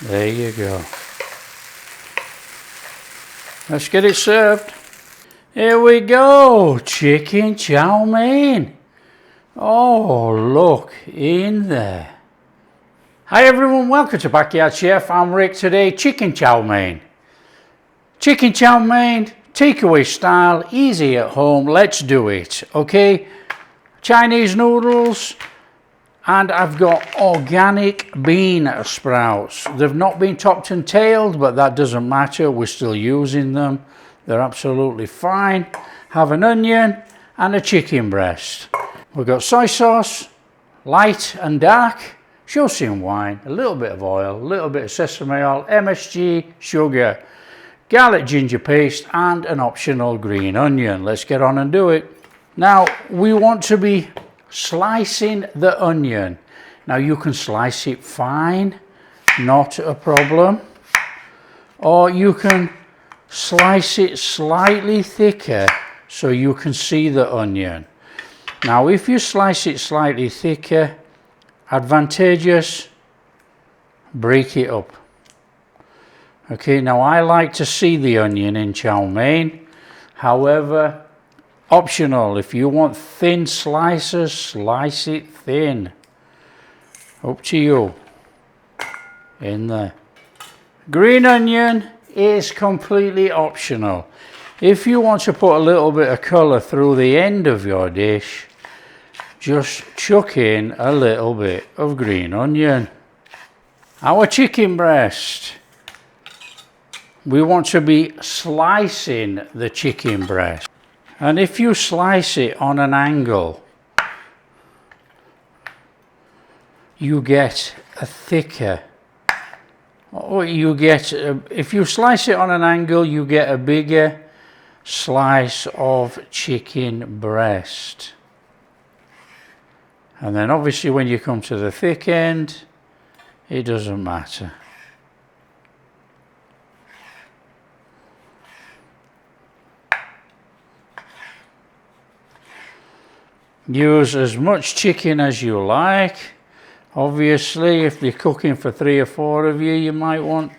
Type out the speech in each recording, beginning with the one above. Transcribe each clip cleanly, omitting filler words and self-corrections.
There you go. Let's get it served. Here we go, chicken chow mein. Oh, look in there. Hi everyone, welcome to Backyard Chef. I'm Rick. Today, chicken chow mein. Chicken chow mein, takeaway style, easy at home. Let's do it, okay? Chinese noodles, and I've got organic bean sprouts. They've not been topped and tailed, but that doesn't matter. We're still using them. They're absolutely fine. Have an onion and a chicken breast. We've got soy sauce, light and dark, Shosin wine, a little bit of oil, a little bit of sesame oil, MSG, sugar, garlic ginger paste, and an optional green onion. Let's get on and do it. Now, we want to be slicing the onion. Now, you can slice it fine, not a problem. Or you can slice it slightly thicker so you can see the onion. Now, if you slice it slightly thicker, advantageous, break it up. Okay, now I like to see the onion in chow mein. However, optional. If you want thin slices, slice it thin. Up to you. In there. Green onion is completely optional. If you want to put a little bit of colour through the end of your dish, just chuck in a little bit of green onion. Our chicken breast. We want to be slicing the chicken breast. And if you slice it on an angle, you get a thicker, or if you slice it on an angle, you get a bigger slice of chicken breast. And then obviously when you come to the thick end, it doesn't matter. Use as much chicken as you like. Obviously, if you're cooking for 3 or 4 of you, you might want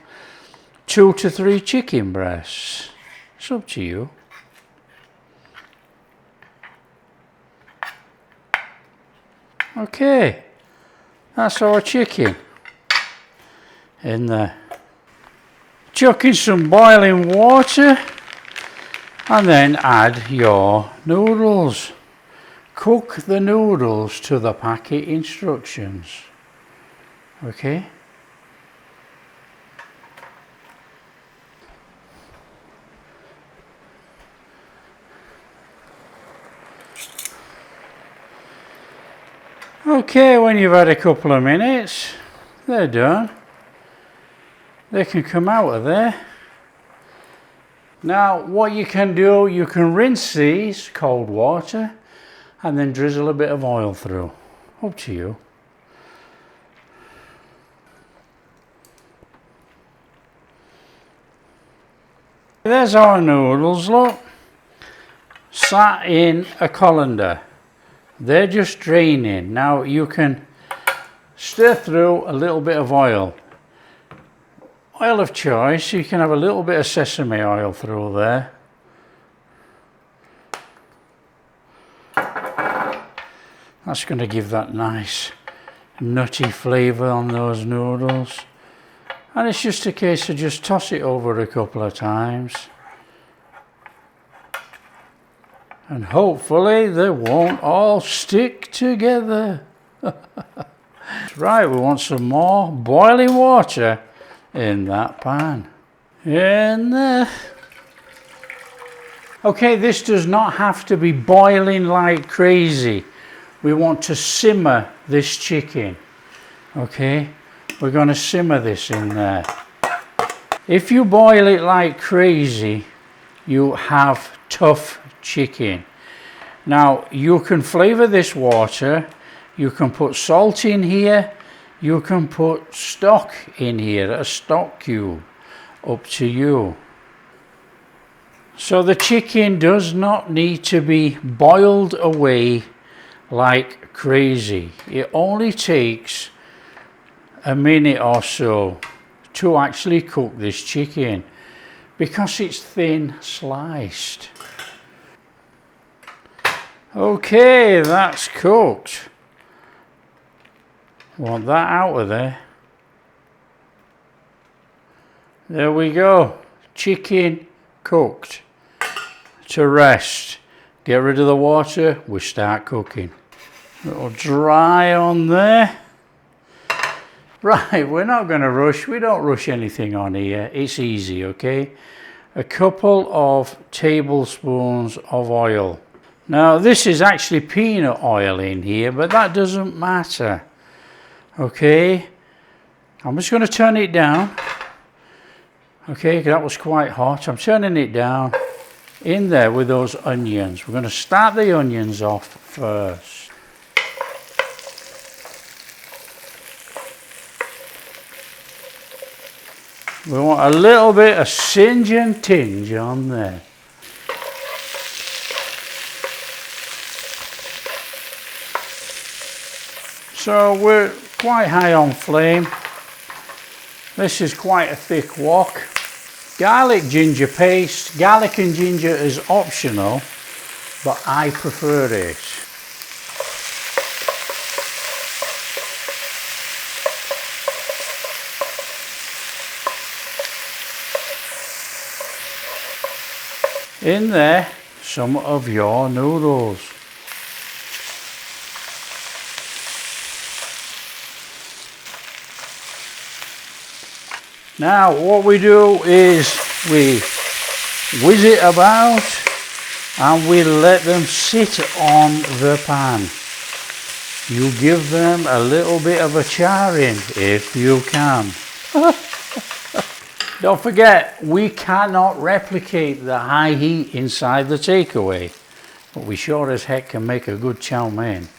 2 to 3 chicken breasts. It's up to you. Okay, that's our chicken in there. Chuck in some boiling water and then add your noodles. Cook the noodles to the packet instructions. Okay? Okay, when you've had a couple of minutes, they're done. They can come out of there. Now, what you can do, you can rinse these cold water and then drizzle a bit of oil through. Up to you. There's our noodles, look. Sat in a colander. They're just draining. Now you can stir through a little bit of oil. Oil of choice, you can have a little bit of sesame oil through there. That's going to give that nice nutty flavour on those noodles. And it's just a case of just toss it over a couple of times. And hopefully they won't all stick together. Right, we want some more boiling water in that pan. In there. Okay, this does not have to be boiling like crazy. We want to simmer this chicken. Okay, we're going to simmer this in there. If you boil it like crazy, you have tough chicken. Now, you can flavour this water. You can put salt in here. You can put stock in here, a stock cube. Up to you. So the chicken does not need to be boiled away like crazy. It only takes a minute or so to actually cook this chicken because it's thin sliced. Okay, that's cooked. Want that out of there. There we go. Chicken cooked to rest. Get rid of the water, we start cooking. It'll dry on there. Right, we're not going to rush. We don't rush anything on here. It's easy, okay? A couple of tablespoons of oil. Now, this is actually peanut oil in here, but that doesn't matter. Okay? I'm just going to turn it down. Okay, that was quite hot. I'm turning it down. In there with those onions. We're going to start the onions off first. We want a little bit of singe and tinge on there. So we're quite high on flame. This is quite a thick wok. Garlic ginger paste. Garlic and ginger is optional, but I prefer it. In there, some of your noodles. Now what we do is we whiz it about and we let them sit on the pan. You give them a little bit of a charring if you can. Don't forget, we cannot replicate the high heat inside the takeaway, but we sure as heck can make a good chow mein.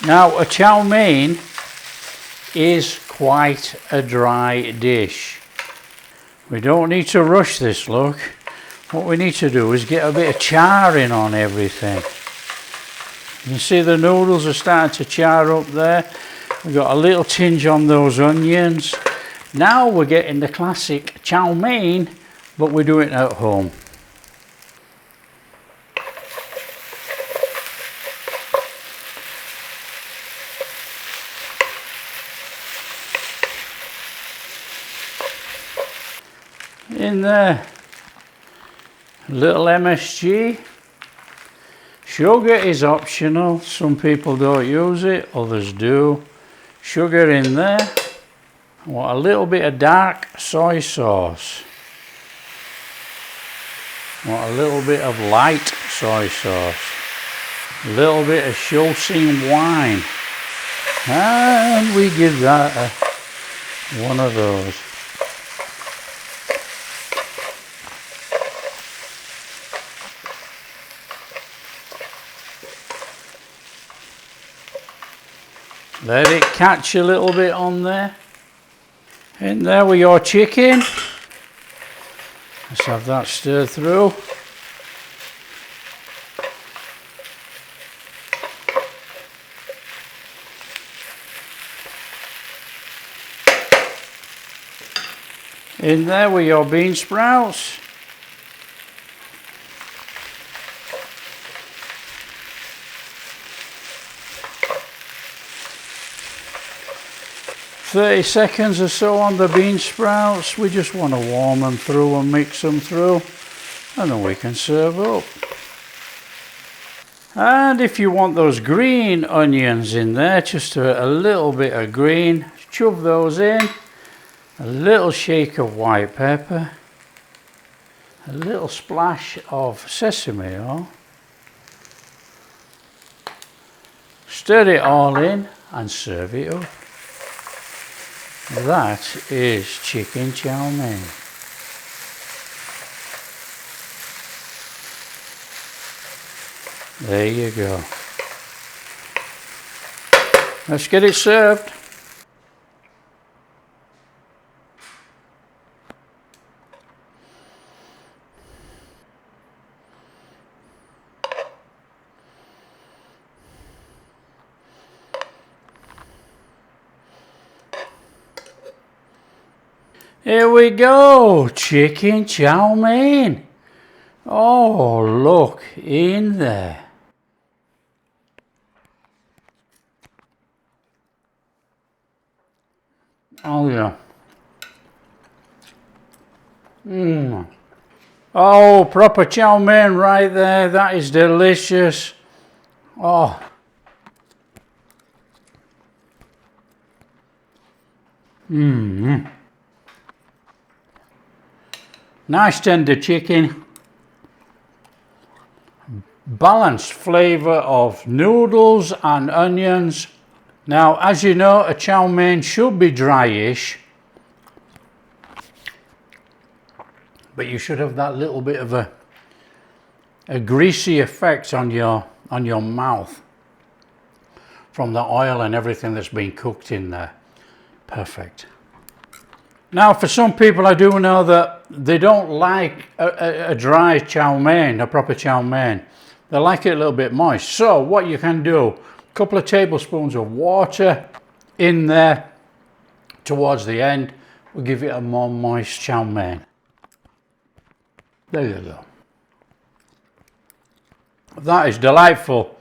Now, a chow mein is quite a dry dish. We don't need to rush this, look. What we need to do is get a bit of charring on everything. You see the noodles are starting to char up there. We've got a little tinge on those onions. Now we're getting the classic chow mein, but we're doing it at home. In there, a little MSG. Sugar is optional. Some people don't use it, others do. Sugar in there. I want a little bit of dark soy sauce. I want a little bit of light soy sauce. A little bit of Chow wine. And we give that one of those. Let it catch a little bit on there. In there with your chicken. Let's have that stirred through. In there with your bean sprouts. 30 seconds or so on the bean sprouts. We just want to warm them through and mix them through, and then we can serve up. And if you want those green onions in there, just a little bit of green, shove those in. A little shake of white pepper, a little splash of sesame oil. Stir it all in and serve it up. That is chicken chow mein. There you go. Let's get it served. Here we go, chicken chow mein. Oh, look in there. Oh yeah. Oh, proper chow mein right there. That is delicious. Oh. Nice tender chicken. Balanced flavour of noodles and onions. Now, as you know, a chow mein should be dryish, but you should have that little bit of a greasy effect on your mouth from the oil and everything that's been cooked in there. Perfect. Now, for some people, I do know that they don't like a dry chow mein, a proper chow mein. They like it a little bit moist. So what you can do, a couple of tablespoons of water in there towards the end will give it a more moist chow mein. There you go. That is delightful.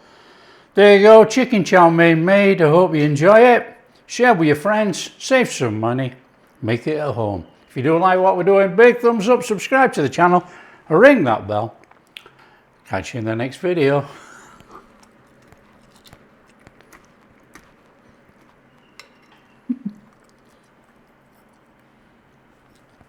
There you go, chicken chow mein made. I hope you enjoy it. Share with your friends, save some money, make it at home. If you do like what we're doing, big thumbs up, subscribe to the channel, ring that bell. Catch you in the next video.